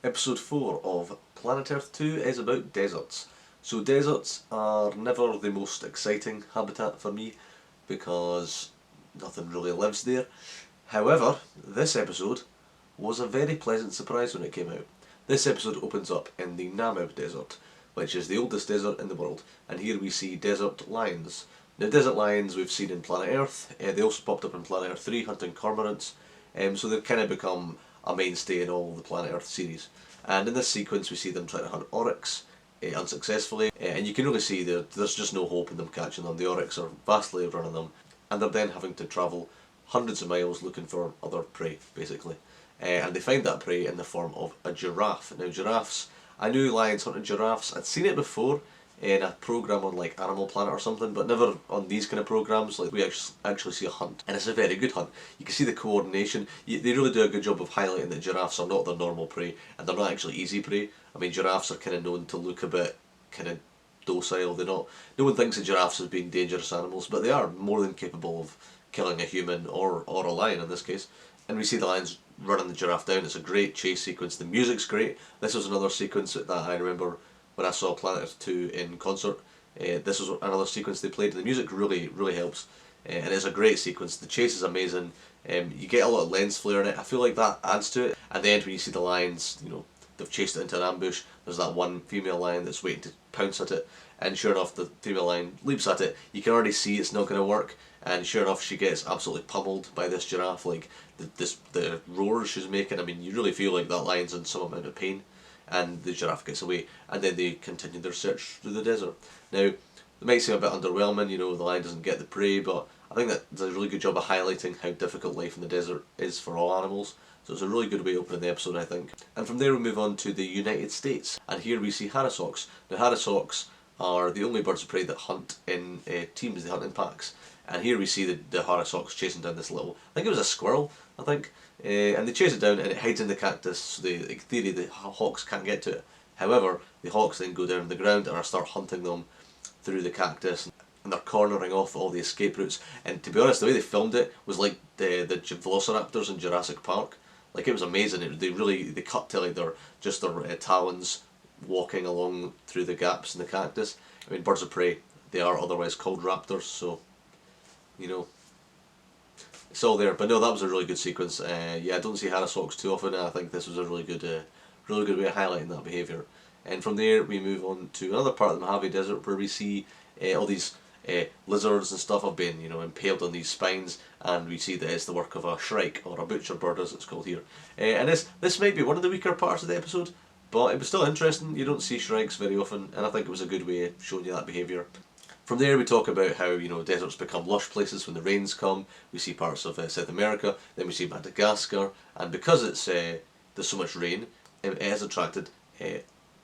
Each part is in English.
Episode 4 of Planet Earth 2 is about deserts. So deserts are never the most exciting habitat for me because nothing really lives there. However, this episode was a very pleasant surprise when it came out. This episode opens up in the Namib Desert, which is the oldest desert in the world, and here we see desert lions. Now desert lions we've seen in Planet Earth, they also popped up in Planet Earth 3 hunting cormorants, so they've kind of become a mainstay in all the Planet Earth series. And in this sequence we see them trying to hunt oryx, unsuccessfully, and you can really see there's just no hope in them catching them. The oryx are vastly outrunning them, and they're then having to travel hundreds of miles looking for other prey, basically. And they find that prey in the form of a giraffe. Now giraffes, I knew lions hunted giraffes, I'd seen it before in a programme on like Animal Planet or something, but never on these kind of programmes. Like we actually see a hunt, and it's a very good hunt. You can see the coordination. They really do a good job of highlighting that giraffes are not their normal prey, and they're not actually easy prey. I mean, giraffes are kind of known to look a bit kind of docile. They're not. No one thinks of giraffes as being dangerous animals, but they are more than capable of killing a human or a lion in this case. And we see the lions running the giraffe down. It's a great chase sequence. The music's great. This was another sequence that I remember when I saw Planet Earth 2 in concert. This was another sequence they played, and the music really helps. And it's a great sequence. The chase is amazing. You get a lot of lens flare in it. I feel like that adds to it. At the end, when you see the lions, they've chased it into an ambush. There's that one female lion that's waiting to pounce at it, and sure enough, the female lion leaps at it. You can already see it's not going to work, and sure enough, she gets absolutely pummeled by this giraffe. Like the roars she's making. I mean, you really feel like that lion's in some amount of pain. And the giraffe gets away, and then they continue their search through the desert. Now, it might seem a bit underwhelming, the lion doesn't get the prey, but I think that does a really good job of highlighting how difficult life in the desert is for all animals. So it's a really good way of opening the episode, I think. And from there we move on to the United States, and here we see harrisawks. Now harrisawks are the only birds of prey that hunt in teams, they hunt in packs. And here we see the harrisawks chasing down this little, I think it was a squirrel, and they chase it down and it hides in the cactus, so in theory the hawks can't get to it. However, the hawks then go down on the ground and start hunting them through the cactus, and they're cornering off all the escape routes. And to be honest, the way they filmed it was like the velociraptors in Jurassic Park. Like, it was amazing. They cut to like their talons walking along through the gaps in the cactus. I mean, birds of prey, they are otherwise called raptors, so it's all there. But no, that was a really good sequence. Yeah, I don't see harrisawks too often, and I think this was a really good way of highlighting that behaviour. And from there we move on to another part of the Mojave Desert where we see all these lizards and stuff have been impaled on these spines, and we see that it's the work of a shrike, or a butcher bird as it's called here. And this might be one of the weaker parts of the episode, but it was still interesting. You don't see shrikes very often, and I think it was a good way of showing you that behaviour. From there we talk about how deserts become lush places when the rains come. We see parts of South America, then we see Madagascar, and because there's so much rain, it has attracted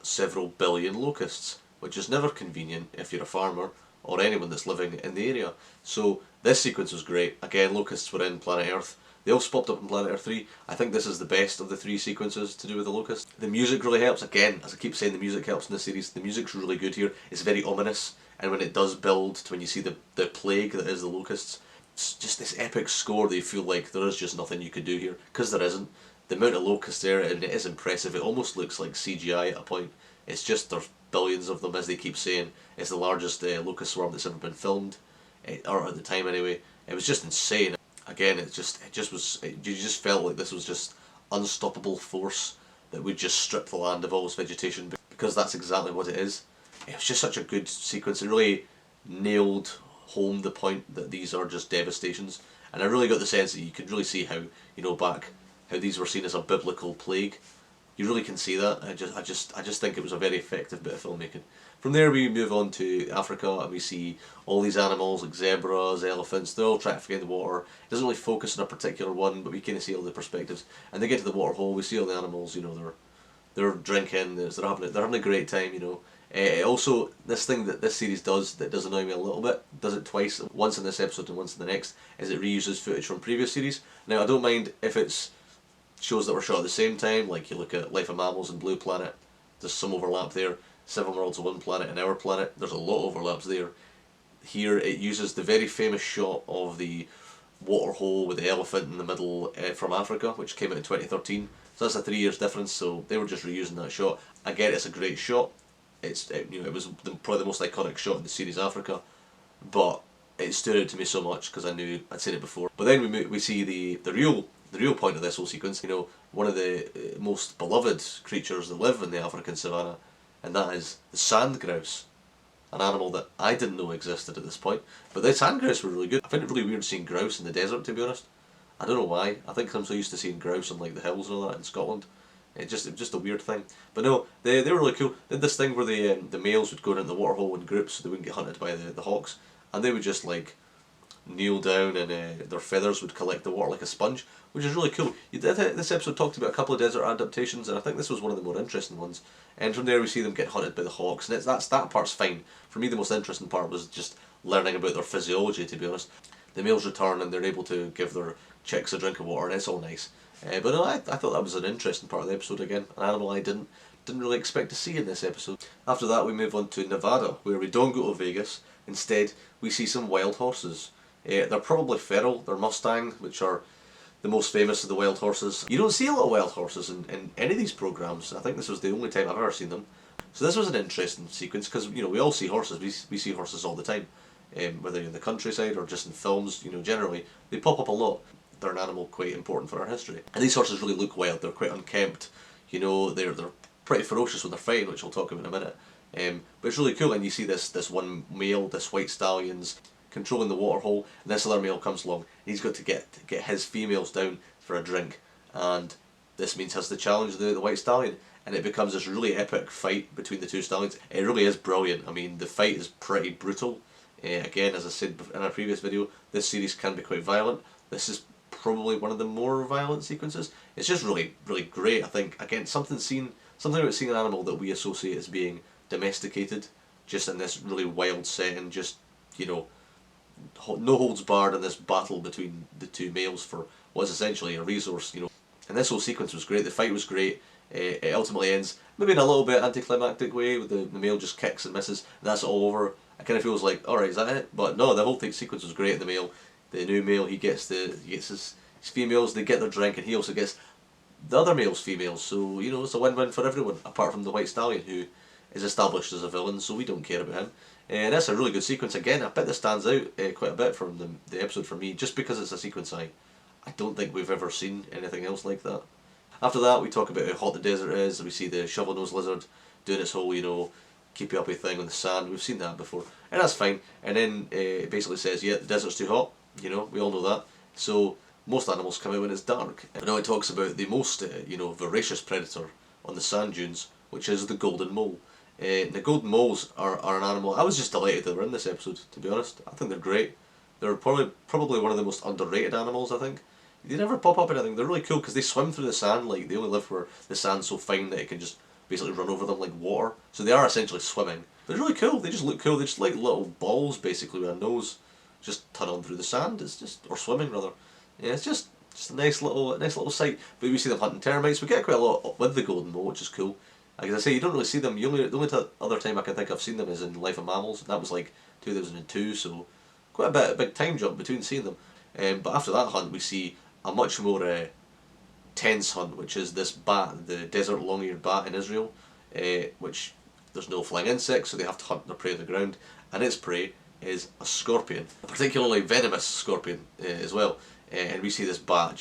several billion locusts, which is never convenient if you're a farmer or anyone that's living in the area. So this sequence was great. Again, locusts were in Planet Earth. They also popped up in Planet Earth 3. I think this is the best of the 3 sequences to do with the locusts. The music really helps. Again, as I keep saying, the music helps in this series. The music's really good here. It's very ominous, and when it does build to when you see the plague that is the locusts, it's just this epic score that you feel like there is just nothing you could do here, because there isn't. The amount of locusts there, and it is impressive. It almost looks like CGI at a point. It's just, there's billions of them, as they keep saying. It's the largest locust swarm that's ever been filmed, or at the time anyway. It was just insane. Again, you just felt like this was just unstoppable force that would just strip the land of all its vegetation, because that's exactly what it is. It was just such a good sequence. It really nailed home the point that these are just devastations, and I really got the sense that you could really see how how these were seen as a biblical plague. You really can see that. I just think it was a very effective bit of filmmaking. From there we move on to Africa, and we see all these animals like zebras, elephants. They're all trafficking in the water. It doesn't really focus on a particular one, but we kind of see all the perspectives. And they get to the waterhole. We see all the animals. They're drinking. They're having a great time. Also, this thing that this series does that does annoy me a little bit, does it twice, once in this episode and once in the next, is it reuses footage from previous series. Now, I don't mind if it's shows that were shot at the same time, like you look at Life of Mammals and Blue Planet, there's some overlap there. Seven Worlds of One Planet and Our Planet, there's a lot of overlaps there. Here it uses the very famous shot of the waterhole with the elephant in the middle from Africa, which came out in 2013. So that's a 3 years difference, so they were just reusing that shot. I get it's a great shot. It was probably the most iconic shot in the series Africa, but it stood out to me so much because I knew I'd seen it before. But then we see the real point of this whole sequence. One of the most beloved creatures that live in the African savannah, and that is the sand grouse, an animal that I didn't know existed at this point. But the sand grouse were really good. I find it really weird seeing grouse in the desert, to be honest. I don't know why. I think I'm so used to seeing grouse on like the hills and all that in Scotland. It was just a weird thing. But no, they were really cool. They did this thing where the males would go down the waterhole in groups so they wouldn't get hunted by the hawks, and they would just like kneel down and their feathers would collect the water like a sponge, which is really cool. This episode talked about a couple of desert adaptations, and I think this was one of the more interesting ones. And from there we see them get hunted by the hawks, and that part's fine. For me, the most interesting part was just learning about their physiology, to be honest. The males return and they're able to give their chicks a drink of water, and it's all nice. But no, I thought that was an interesting part of the episode again, an animal I didn't really expect to see in this episode. After that we move on to Nevada, where we don't go to Vegas. Instead, we see some wild horses. They're probably feral, they're Mustang, which are the most famous of the wild horses. You don't see a lot of wild horses in any of these programmes. I think this was the only time I've ever seen them. So this was an interesting sequence because we all see horses. We see horses all the time, whether in the countryside or just in films. Generally they pop up a lot. They're an animal quite important for our history. And these horses really look wild. They're quite unkempt. They're pretty ferocious when they're fighting, which I'll talk about in a minute. But it's really cool, and you see this one male, this white stallion's controlling the water hole, and this other male comes along. And he's got to get his females down for a drink, and this means has to challenge the white stallion, and it becomes this really epic fight between the two stallions. It really is brilliant. I mean, the fight is pretty brutal. Again, as I said in a previous video, this series can be quite violent. This is probably one of the more violent sequences. It's just really, really great. I think, again, something about seeing an animal that we associate as being domesticated, just in this really wild setting, just, no holds barred in this battle between the two males for what's essentially a resource, And this whole sequence was great, the fight was great. It ultimately ends maybe in a little bit anticlimactic way, with the male just kicks and misses, and that's all over. I kind of feels like, alright, is that it? But no, the whole sequence was great. The new male, he gets his females, they get their drink, and he also gets the other male's females. So it's a win-win for everyone, apart from the white stallion, who is established as a villain, so we don't care about him. And that's a really good sequence. Again, I bet this stands out quite a bit from the episode for me, just because it's a sequence I don't think we've ever seen anything else like that. After that, we talk about how hot the desert is. We see the shovel-nosed lizard doing its whole, keep you uppy thing on the sand. We've seen that before, and that's fine. And then it basically says, yeah, the desert's too hot. We all know that. So most animals come out when it's dark. And now it talks about the most, voracious predator on the sand dunes, which is the golden mole. The golden moles are an animal. I was just delighted they were in this episode, to be honest. I think they're great. They're probably one of the most underrated animals, I think. They never pop up in anything. They're really cool because they swim through the sand. Like, they only live where the sand's so fine that it can just basically run over them like water. So they are essentially swimming. But they're really cool. They just look cool. They're just like little balls, basically, with a nose, just tunneling through the sand. Or swimming rather. Yeah, it's just a nice little sight. But we see them hunting termites. We get quite a lot with the golden mole, which is cool. Like, as I say, you don't really see them. The only other time I can think I've seen them is in Life of Mammals, and that was like 2002. So quite a big time jump between seeing them. But after that hunt, we see a much more tense hunt, which is this bat, the desert long-eared bat in Israel, which there's no flying insects, so they have to hunt their prey on the ground, and its prey is a scorpion, a particularly venomous scorpion as well. And we see this bat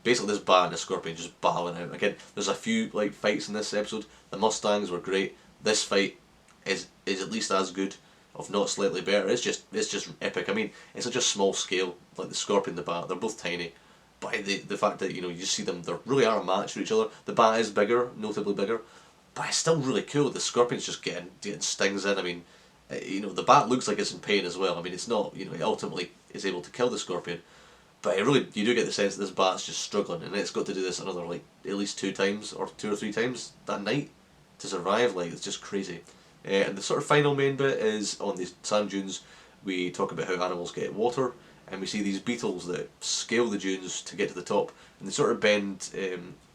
basically this bat and a scorpion just battling out. Again, there's a few fights in this episode. The Mustangs were great. This fight is at least as good, if not slightly better. It's just epic. I mean, it's such a small scale. Like the scorpion and the bat, they're both tiny. But the fact that you just see them, they really are a match for each other. The bat is bigger, notably bigger, but it's still really cool. The scorpion's just getting stings in. I mean, the bat looks like it's in pain as well. I mean, it's not. It ultimately is able to kill the scorpion, but you do get the sense that this bat's just struggling, and it's got to do this another at least 2 times or 2 or 3 times that night to survive. It's just crazy. And the sort of final main bit is on the sand dunes. We talk about how animals get water, and we see these beetles that scale the dunes to get to the top, and they sort of bend,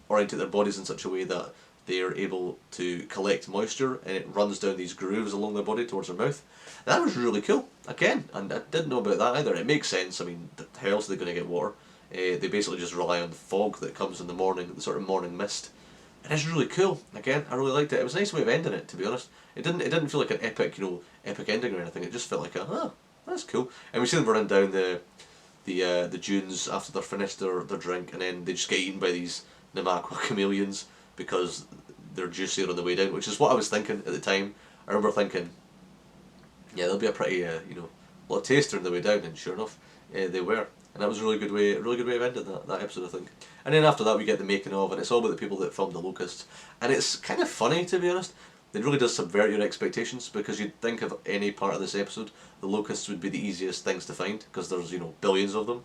orientate their bodies in such a way that they are able to collect moisture, and it runs down these grooves along their body towards their mouth. And that was really cool, again, and I didn't know about that either. It makes sense. I mean, how else are they going to get water? They basically just rely on the fog that comes in the morning, the sort of morning mist. And it's really cool. Again, I really liked it. It was a nice way of ending it, to be honest. It didn't feel like an epic, epic ending or anything. It just felt like that's cool. And we see them running down the dunes after they're finished their drink, and then they just get eaten by these Namakwa chameleons because they're juicier on the way down, which is what I was thinking at the time. I remember thinking, yeah, they'll be a pretty lot tastier on the way down, and sure enough, they were. And that was a really good way of ending that episode, I think. And then after that, we get the making of, and it's all about the people that filmed the locusts. And it's kind of funny, to be honest. It really does subvert your expectations, because you'd think of any part of this episode, the locusts would be the easiest things to find, because there's billions of them.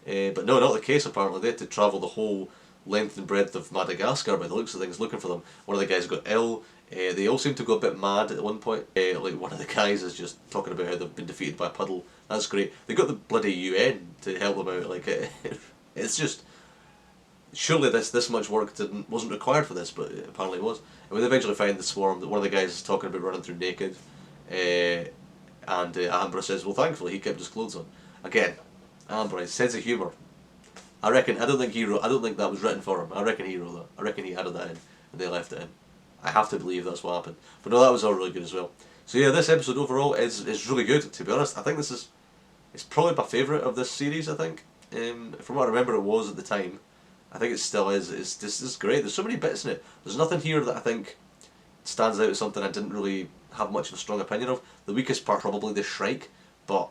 But no, not the case. Apparently, they had to travel the whole length and breadth of Madagascar by the looks of things looking for them. One of the guys got ill. They all seem to go a bit mad at one point. Like one of the guys is just talking about how they've been defeated by a puddle. That's great. They got the bloody UN to help them out. Like it's just surely this much work wasn't required for this, but it apparently was. And when they eventually find the swarm, that one of the guys is talking about running through naked, and Ambra says, "Well, thankfully he kept his clothes on." Again, Ambra, his sense of humour. I reckon. I don't think that was written for him. I reckon he wrote that. I reckon he added that in, and they left it in. I have to believe that's what happened. But no, that was all really good as well. So yeah, this episode overall is really good. To be honest, I think it's probably my favourite of this series. I think, from what I remember, it was at the time. I think it still is. It's great. There's so many bits in it. There's nothing here that I think stands out as something I didn't really have much of a strong opinion of. The weakest part probably the Shrike, but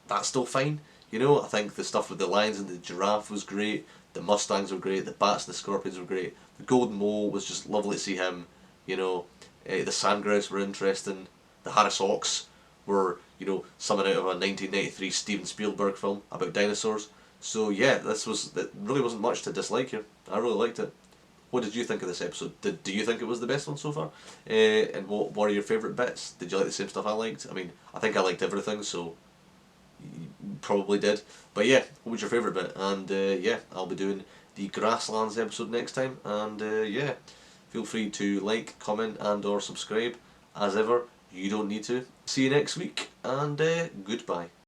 that's still fine. I think the stuff with the lions and the giraffe was great. The mustangs were great. The bats and the scorpions were great. The golden mole was just lovely to see him. The sandgrouse were interesting. The Harris Hawks were, something out of a 1993 Steven Spielberg film about dinosaurs. So yeah, it really wasn't much to dislike here. I really liked it. What did you think of this episode? Do you think it was the best one so far? And what are your favourite bits? Did you like the same stuff I liked? I mean, I think I liked everything, so you probably did. But yeah, what was your favourite bit? And yeah, I'll be doing the Grasslands episode next time. And yeah, feel free to like, comment and or subscribe. As ever, you don't need to. See you next week, and goodbye.